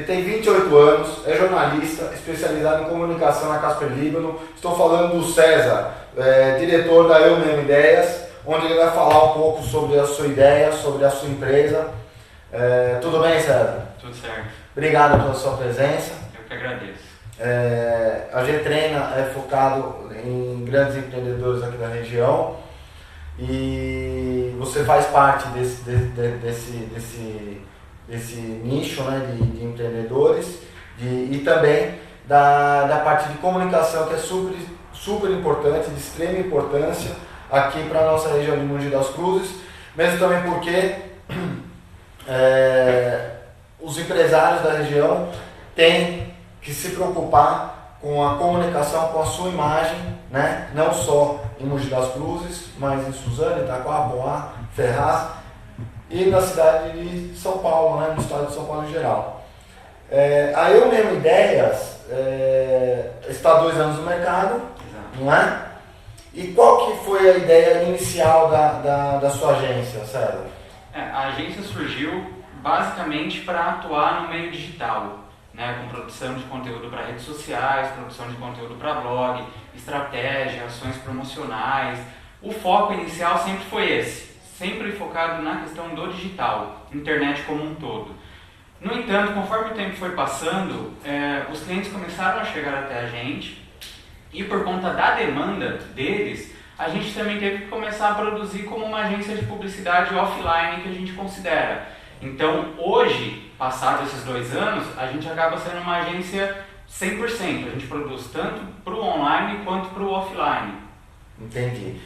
tem 28 anos, é jornalista, especializado em comunicação na Casper Líbano. Estou falando do César, diretor da Eu Mesmo Ideias, onde ele vai falar um pouco sobre a sua ideia, sobre a sua empresa. Tudo bem, César? Tudo certo. Obrigado pela sua presença. Eu que agradeço. A G-Treina é focado em grandes empreendedores aqui da região e você faz parte desse nicho, né, de empreendedores e também da parte de comunicação, que é super importante, de extrema importância aqui para a nossa região de Mogi das Cruzes, mesmo também porque os empresários da região têm que se preocupar com a comunicação, com a sua imagem, né? Não só em Mogi das Cruzes, mas em Suzano, Itaquá, Boá, Ferraz e na cidade de São Paulo, né? No estado de São Paulo em geral. A Eu Mesmo Ideias está há 2 anos no mercado, não é? E qual que foi a ideia inicial da sua agência, César? A agência surgiu basicamente para atuar no meio digital, né, com produção de conteúdo para redes sociais, produção de conteúdo para blog, estratégia, ações promocionais. O foco inicial sempre foi esse, sempre focado na questão do digital, internet como um todo. No entanto, conforme o tempo foi passando, os clientes começaram a chegar até a gente e por conta da demanda deles, a gente também teve que começar a produzir como uma agência de publicidade offline que a gente considera. Então, hoje, passados esses 2 anos, a gente acaba sendo uma agência 100%. A gente produz tanto para o online quanto para o offline. Entendi.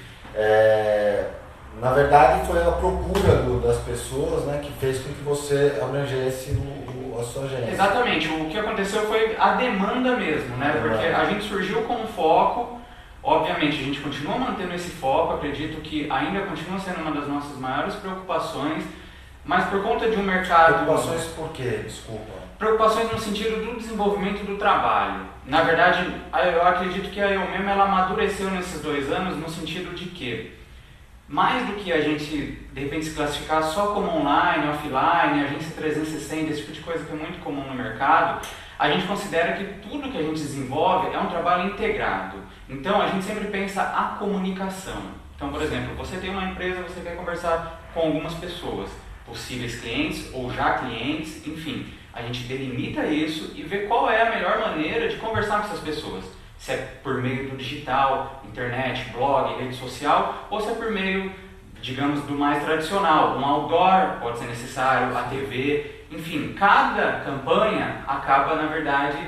Na verdade, foi a procura das pessoas, né, que fez com que você abrangesse a sua agência. Exatamente. O que aconteceu foi a demanda mesmo, né? Porque a gente surgiu com um foco. Obviamente, a gente continua mantendo esse foco. Acredito que ainda continua sendo uma das nossas maiores preocupações. Mas por conta de um mercado... Preocupações por quê? Desculpa. Preocupações no sentido do desenvolvimento do trabalho. Na verdade, eu acredito que a Eu Mesmo ela amadureceu nesses 2 anos no sentido de que, mais do que a gente, de repente, se classificar só como online, offline, agência 360, esse tipo de coisa que é muito comum no mercado, a gente considera que tudo que a gente desenvolve é um trabalho integrado. Então, a gente sempre pensa a comunicação. Então, por exemplo, você tem uma empresa, você quer conversar com algumas pessoas, possíveis clientes ou já clientes, enfim, a gente delimita isso e vê qual é a melhor maneira de conversar com essas pessoas. Se é por meio do digital, internet, blog, rede social, ou se é por meio, digamos, do mais tradicional, um outdoor, pode ser necessário, a TV, enfim, cada campanha acaba, na verdade,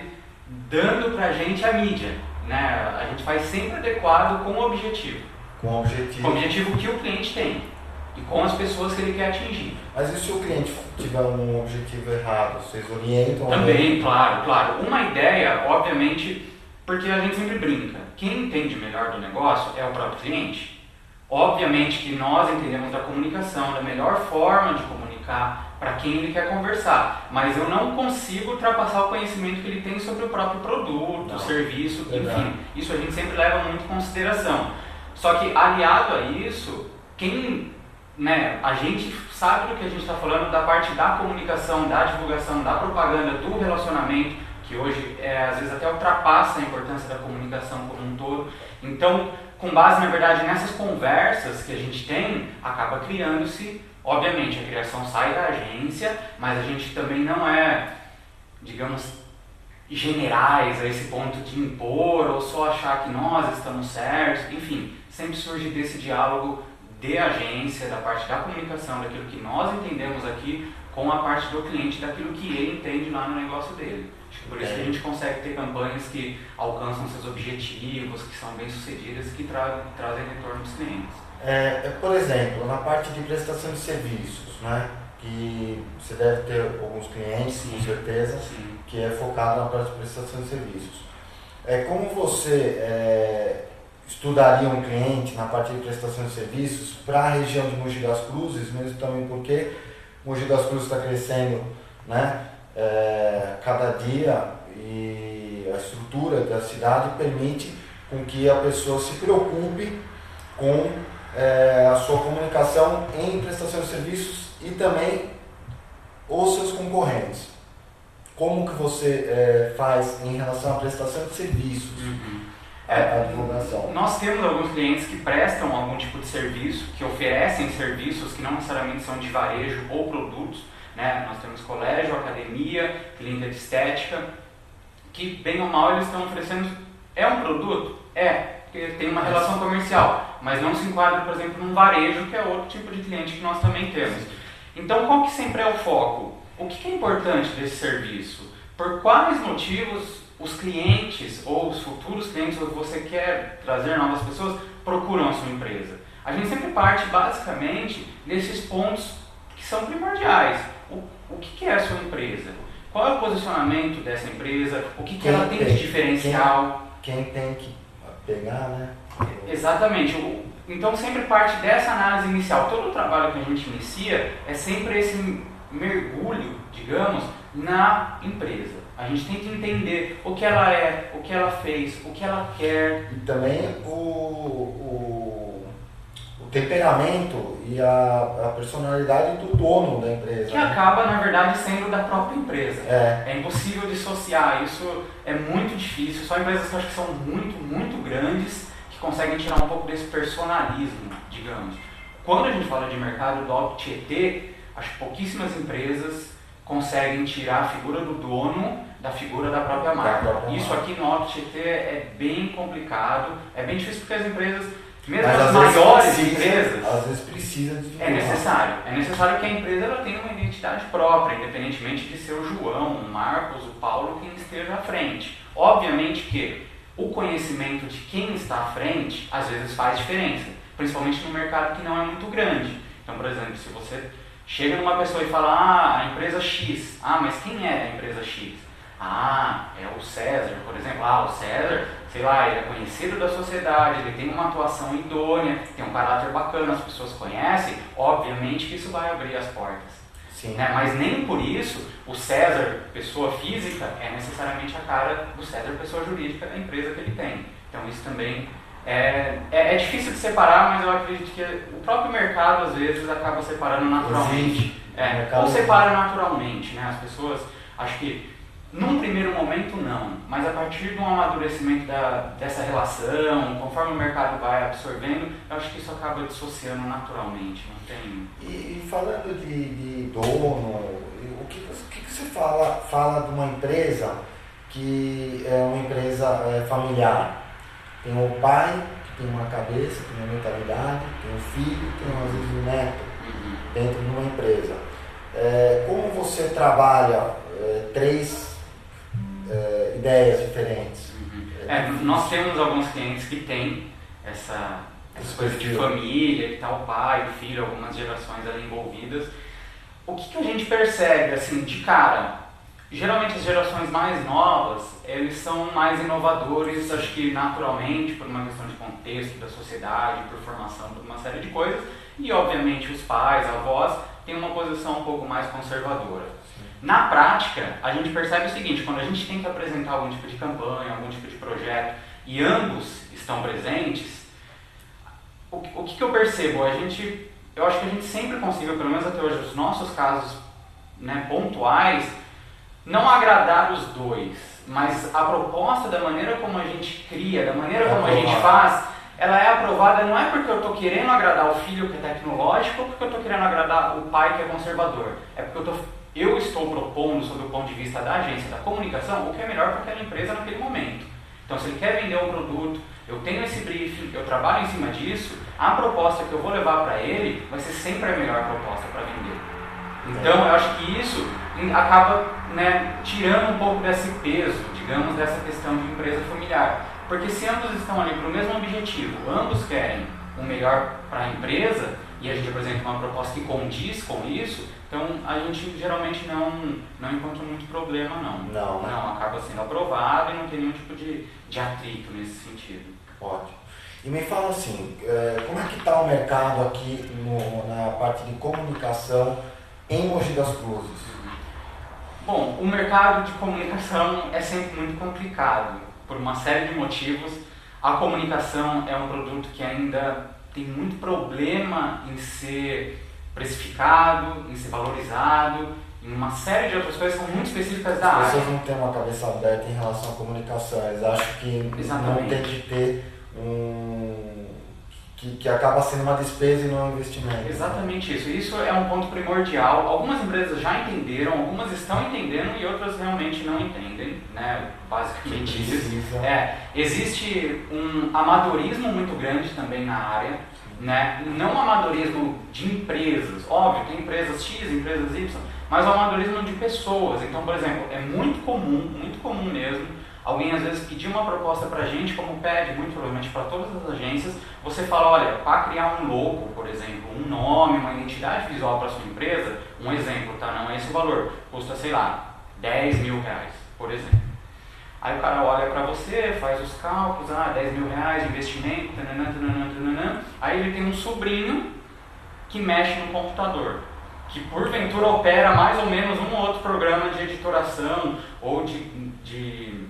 dando pra gente a mídia, né? A gente faz sempre adequado com o objetivo. Com o objetivo. Com o objetivo que o cliente tem. E com as pessoas que ele quer atingir. Mas e se o cliente tiver um objetivo errado? Vocês orientam? Também, claro. Uma ideia, obviamente, porque a gente sempre brinca. Quem entende melhor do negócio é o próprio cliente. Obviamente que nós entendemos da comunicação, da melhor forma de comunicar para quem ele quer conversar. Mas eu não consigo ultrapassar o conhecimento que ele tem sobre o próprio produto, serviço, enfim. Isso a gente sempre leva muito em consideração. Só que aliado a isso, a gente sabe do que a gente está falando da parte da comunicação, da divulgação, da propaganda, do relacionamento, que hoje às vezes até ultrapassa a importância da comunicação como um todo. Então, com base na verdade nessas conversas que a gente tem, acaba criando-se, obviamente a criação sai da agência, mas a gente também não é, digamos, generais a esse ponto de impor ou só achar que nós estamos certos, enfim, sempre surge desse diálogo de agência, da parte da comunicação, daquilo que nós entendemos aqui, com a parte do cliente, daquilo que ele entende lá no negócio dele. Acho que por isso que a gente consegue ter campanhas que alcançam seus objetivos, que são bem sucedidas e que trazem retorno dos clientes. Por exemplo, na parte de prestação de serviços, né? Que você deve ter alguns clientes, Sim. com certeza, Sim. que é focado na parte de prestação de serviços. Como você estudaria um cliente na parte de prestação de serviços para a região de Mogi das Cruzes, mesmo também porque Mogi das Cruzes está crescendo, né, cada dia e a estrutura da cidade permite com que a pessoa se preocupe com a sua comunicação em prestação de serviços e também os seus concorrentes. como que você faz em relação à prestação de serviços, a divulgação? Nós temos alguns clientes que prestam algum tipo de serviço, que oferecem serviços que não necessariamente são de varejo ou produtos, né? Nós temos colégio, academia, clínica de estética, que bem ou mal eles estão oferecendo. É um produto? Porque tem uma relação comercial, mas não se enquadra, por exemplo, num varejo, que é outro tipo de cliente que nós também temos. Então, qual que sempre é o foco? O que é importante desse serviço? Por quais motivos os clientes ou os futuros clientes, ou que você quer trazer novas pessoas, procuram a sua empresa? A gente sempre parte basicamente desses pontos que são primordiais. O que é a sua empresa? Qual é o posicionamento dessa empresa? O que ela tem de diferencial? Quem tem que pegar, né? Exatamente. Então sempre parte dessa análise inicial. Todo o trabalho que a gente inicia é sempre esse mergulho, digamos, na empresa. A gente tem que entender o que ela é, o que ela fez, o que ela quer. E também o temperamento e a personalidade do dono da empresa. Que acaba, na verdade, sendo da própria empresa. É impossível dissociar, isso é muito difícil. Só empresas que eu acho que são muito, muito grandes que conseguem tirar um pouco desse personalismo, digamos. Quando a gente fala de mercado do Alto Tietê, acho que pouquíssimas empresas conseguem tirar a figura do dono da figura da própria marca. Isso aqui no Alto Tietê é bem complicado, é bem difícil porque as empresas, mesmo as maiores empresas, às vezes precisa de é necessário que a empresa ela tenha uma identidade própria, independentemente de ser o João, o Marcos, o Paulo quem esteja à frente. Obviamente que o conhecimento de quem está à frente às vezes faz diferença, principalmente no mercado que não é muito grande. Então, por exemplo, se você chega numa pessoa e fala, a empresa X, mas quem é a empresa X? É o César, por exemplo. O César, sei lá, ele é conhecido da sociedade, ele tem uma atuação idônea, tem um caráter bacana, as pessoas conhecem, obviamente que isso vai abrir as portas. Sim. Né? Mas nem por isso o César, pessoa física, é necessariamente a cara do César, pessoa jurídica da empresa que ele tem. Então isso também é difícil de separar, mas eu acredito que o próprio mercado às vezes acaba separando naturalmente. Ou separa naturalmente, né? As pessoas, acho que num primeiro momento não, mas a partir de um amadurecimento dessa relação, conforme o mercado vai absorvendo, eu acho que isso acaba dissociando naturalmente, não tem... E falando de dono, o que você fala de uma empresa que é uma empresa familiar? Tem o pai, que tem uma cabeça, tem uma mentalidade, tem o filho, tem às vezes o neto dentro de uma empresa. Como você trabalha três ideias diferentes? Nós temos alguns clientes que têm essa coisa de família, que está o pai, o filho, algumas gerações ali envolvidas. O que a gente percebe, assim, de cara? Geralmente as gerações mais novas, eles são mais inovadores, acho que naturalmente, por uma questão de contexto da sociedade, por formação, por uma série de coisas, e obviamente os pais, avós, têm uma posição um pouco mais conservadora. Na prática, a gente percebe o seguinte, quando a gente tem que apresentar algum tipo de campanha, algum tipo de projeto, e ambos estão presentes, o que eu percebo? Eu acho que a gente sempre conseguiu, pelo menos até hoje, os nossos casos, né, pontuais, não agradar os dois, mas a proposta da maneira como a gente cria, da maneira como a gente faz, ela é aprovada não é porque eu estou querendo agradar o filho que é tecnológico ou porque eu estou querendo agradar o pai que é conservador. É porque eu estou propondo, sob o ponto de vista da agência da comunicação, o que é melhor para aquela empresa naquele momento. Então, se ele quer vender um produto, eu tenho esse briefing, eu trabalho em cima disso, a proposta que eu vou levar para ele vai ser sempre a melhor proposta para vender. Então, eu acho que isso acaba, né, tirando um pouco desse peso, digamos, dessa questão de empresa familiar. Porque se ambos estão ali para o mesmo objetivo, ambos querem o melhor para a empresa, e a gente apresenta uma proposta que condiz com isso, então a gente geralmente não encontra muito problema, não. Acaba sendo aprovado e não tem nenhum tipo de atrito nesse sentido. Ótimo. E me fala assim, como é que está o mercado aqui na parte de comunicação em Mogi das Cruzes? Bom, o mercado de comunicação é sempre muito complicado, por uma série de motivos. A comunicação é um produto que ainda tem muito problema em ser precificado, em ser valorizado, em uma série de outras coisas que são muito específicas da As área. pessoas não têm uma cabeça aberta em relação à comunicação, eles acham que não tem que ter que acaba sendo uma despesa e não um investimento. Exatamente isso. Isso é um ponto primordial. Algumas empresas já entenderam, algumas estão entendendo e outras realmente não entendem, né? Basicamente isso. Existe um amadorismo muito grande também na área, né? Não amadorismo de empresas, óbvio, tem empresas X, empresas Y, mas o amadorismo de pessoas. Então, por exemplo, é muito comum mesmo, alguém às vezes pedir uma proposta para a gente, como pede muito provavelmente para todas as agências, você fala, olha, para criar um logo, por exemplo, um nome, uma identidade visual para a sua empresa, um exemplo, tá? Não é esse o valor, custa, sei lá, 10 mil reais, por exemplo. Aí o cara olha para você, faz os cálculos, 10 mil reais de investimento, tananã. Aí ele tem um sobrinho que mexe no computador, que porventura opera mais ou menos um ou outro programa de editoração ou de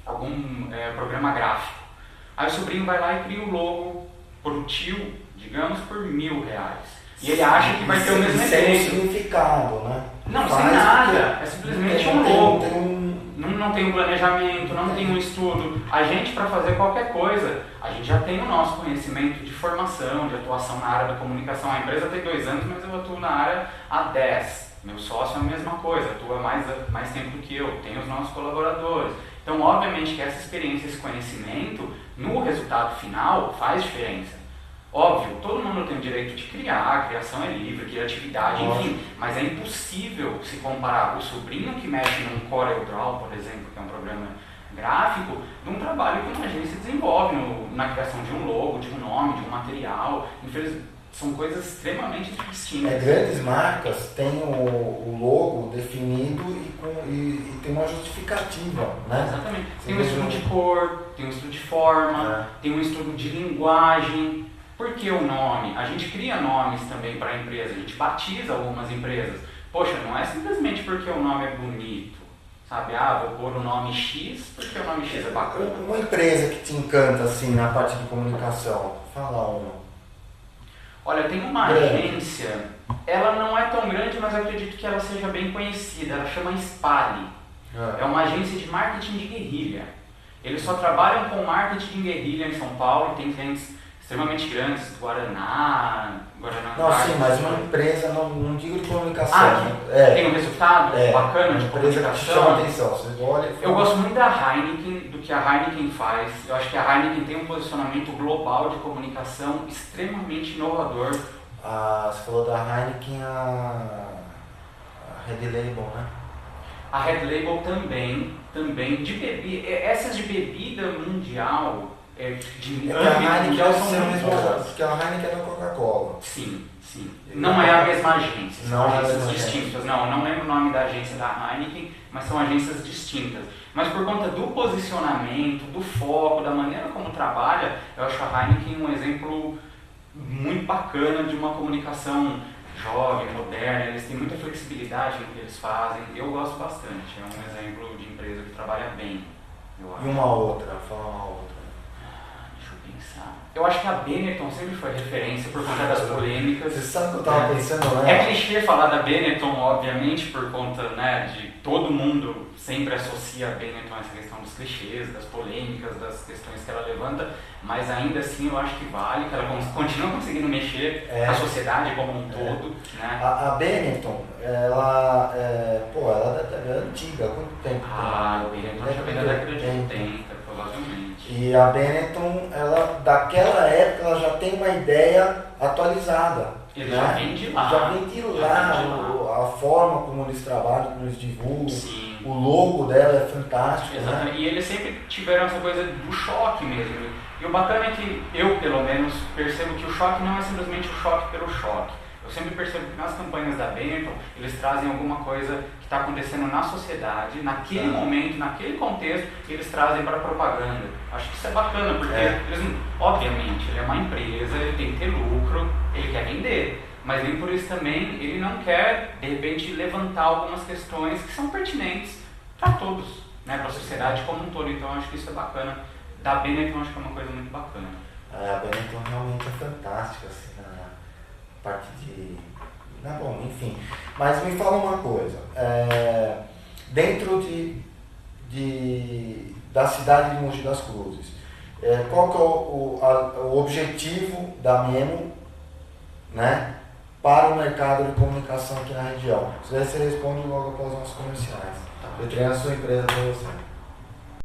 algum programa gráfico. Aí o sobrinho vai lá e cria o logo pro tio, digamos, por R$1.000. E ele acha que vai ter o mesmo efeito. Sem significado, né? Não, sem nada. É simplesmente um logo. Não tem um planejamento, não tem um estudo. A gente, para fazer qualquer coisa, a gente já tem o nosso conhecimento de formação, de atuação na área da comunicação. A empresa tem 2 anos, mas eu atuo na área há 10. Meu sócio é a mesma coisa, atua mais tempo do que eu, tem os nossos colaboradores. Então, obviamente que essa experiência, esse conhecimento, no resultado final, faz diferença. Óbvio, todo mundo tem o direito de criar, a criação é livre, criatividade, enfim, mas é impossível se comparar o sobrinho que mexe num CorelDRAW, por exemplo, que é um programa gráfico, de um trabalho que uma agência desenvolve na criação de um logo, de um nome, de um material. Infelizmente, são coisas extremamente distintas. Grandes marcas têm o logo definido e tem uma justificativa, né? Exatamente. Tem um estudo de cor, tem um estudo de forma, tem um estudo de linguagem. Por que o nome? A gente cria nomes também para a empresa, a gente batiza algumas empresas. Poxa, não é simplesmente porque o nome é bonito, sabe? Vou pôr o nome X porque o nome X é bacana. Uma empresa que te encanta assim na parte de comunicação, fala uma. Olha, tem uma agência, ela não é tão grande, mas eu acredito que ela seja bem conhecida, ela chama Spali. É uma agência de marketing de guerrilha. Eles só trabalham com marketing de guerrilha em São Paulo, tem clientes extremamente grandes, Guaraná. Não, sim, mas uma empresa, não digo de comunicação. Tem um resultado bacana de comunicação. Que chama atenção. Você olha eu gosto muito da Heineken, do que a Heineken faz. Eu acho que a Heineken tem um posicionamento global de comunicação extremamente inovador. Você falou da Heineken, a Red Label, né? A Red Label também de bebida. Essas de bebida mundial. Porque a Heineken é da Coca-Cola. Sim. Não é a mesma agência, são agências distintas. Não lembro o nome da agência da Heineken, mas são agências distintas. Mas por conta do posicionamento, do foco, da maneira como trabalha, eu acho a Heineken um exemplo muito bacana de uma comunicação jovem, moderna. Eles têm muita flexibilidade no que eles fazem. Eu gosto bastante. É um exemplo de empresa que trabalha bem. E uma outra, fala uma outra. Eu acho que a Benetton sempre foi referência por conta das polêmicas. Você sabe o que eu estava pensando, né? É clichê falar da Benetton, obviamente, por conta, né, de todo mundo sempre associa a Benetton a essa questão dos clichês, das polêmicas, das questões que ela levanta, mas ainda assim eu acho que vale, que ela continua conseguindo mexer com a sociedade como um todo. Né? A Benetton, ela é antiga, há quanto tempo? A Benetton já vem da década de 80, provavelmente. E a Benetton, ela, daquela época, ela já tem uma ideia atualizada. Ele né? já vem de lá. Já vem de lá, a forma como eles trabalham, como eles divulgam. Sim. O logo dela é fantástico. Exatamente. Né? E eles sempre tiveram essa coisa do choque mesmo. E o bacana é que eu, pelo menos, percebo que o choque não é simplesmente o choque pelo choque. Eu sempre percebo que nas campanhas da Benetton, eles trazem alguma coisa que está acontecendo na sociedade, naquele momento, naquele contexto, e eles trazem para a propaganda. Acho que isso é bacana, porque, eles, obviamente, ele é uma empresa, ele tem que ter lucro, ele quer vender. Mas nem por isso também ele não quer, de repente, levantar algumas questões que são pertinentes para todos, né, para a sociedade como um todo. Então, acho que isso é bacana. Da Benetton, acho que é uma coisa muito bacana. A Benetton realmente é fantástica, assim, na parte de né? Bom, enfim. Mas me fala uma coisa, dentro da cidade de Mogi das Cruzes, qual que é o objetivo da Memo, né, para o mercado de comunicação aqui na região? Isso daí você responde logo após os nossos comerciais. Eu treino a sua empresa para você.